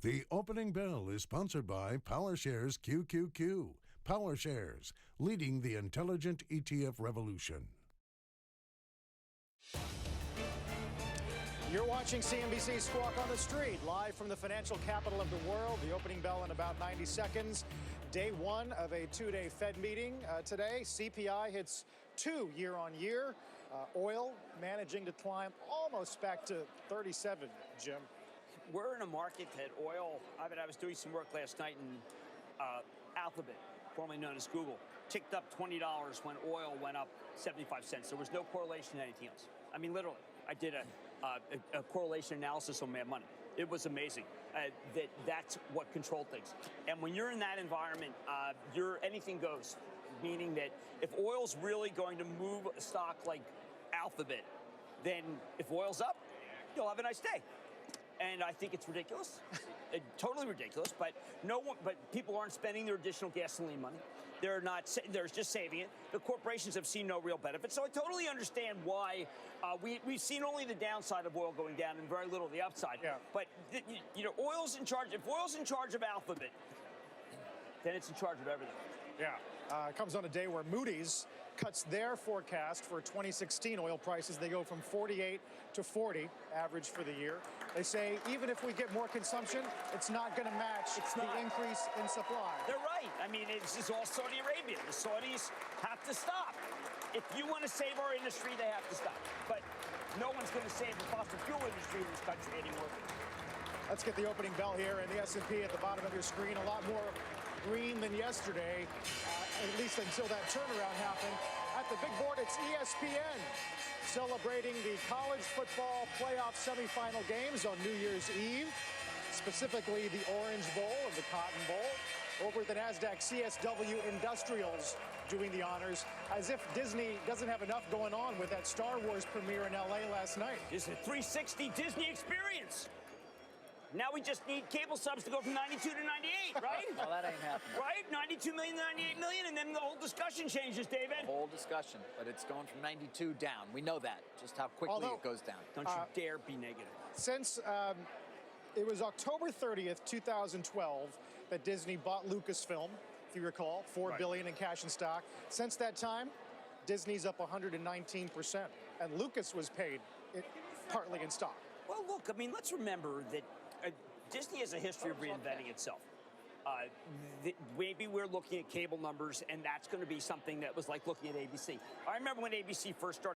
The opening bell is sponsored by PowerShares QQQ. PowerShares, leading the intelligent ETF revolution. You're watching CNBC Squawk on the Street, live from the financial capital of the world. The opening bell in about 90 seconds. Day one of a two-day Fed meeting today. CPI hits 2 year-on-year. Oil managing to climb almost back to 37, Jim. We're in a market that oil, I was doing some work last night, and Alphabet, formerly known as Google, ticked up $20 when oil went up 75 cents. There was no correlation to anything else. I mean, literally, I did a correlation analysis on Mad Money. It was amazing. That's what controlled things. And when you're in that environment, anything goes, meaning that if oil's really going to move a stock like Alphabet, then if oil's up, you'll have a nice day. And I think it's ridiculous, totally ridiculous. But people aren't spending their additional gasoline money. They're just saving it. The corporations have seen no real benefit. So I totally understand why we've seen only the downside of oil going down and very little of the upside. Yeah. But oil's in charge. If oil's in charge of Alphabet, then it's in charge of everything. Yeah. It comes on a day where Moody's cuts their forecast for 2016 oil prices. They go from 48 to 40 average for the year. They say even if we get more consumption, it's not going to match the increase in supply. They're right. I mean, this is all Saudi Arabia. The Saudis have to stop. If you want to save our industry, they have to stop. But no one's going to save the fossil fuel industry in this country anymore. Let's get the opening bell here, and the S&P at the bottom of your screen. A lot more green than yesterday, at least until that turnaround happened. At the big board, it's ESPN celebrating the college football playoff semifinal games on New Year's Eve, specifically the Orange Bowl and the Cotton Bowl. Over at the NASDAQ, CSW Industrials doing the honors, as if Disney doesn't have enough going on with that Star Wars premiere in L.A. last night. It's a 360 Disney experience. Now we just need cable subs to go from 92 to 98, right? Well, that ain't happening. Right? 92 million to 98 million, and then the whole discussion changes, David. The whole discussion, but it's going from 92 down. We know that, just how quickly it goes down. Don't you dare be negative. Since it was October 30th, 2012, that Disney bought Lucasfilm, if you recall, $4 billion in cash and stock. Since that time, Disney's up 119%, and Lucas was paid partly in stock. Well, look, I mean, let's remember that Disney has a history of reinventing itself. Maybe we're looking at cable numbers, and that's going to be something that was like looking at ABC. I remember when ABC first started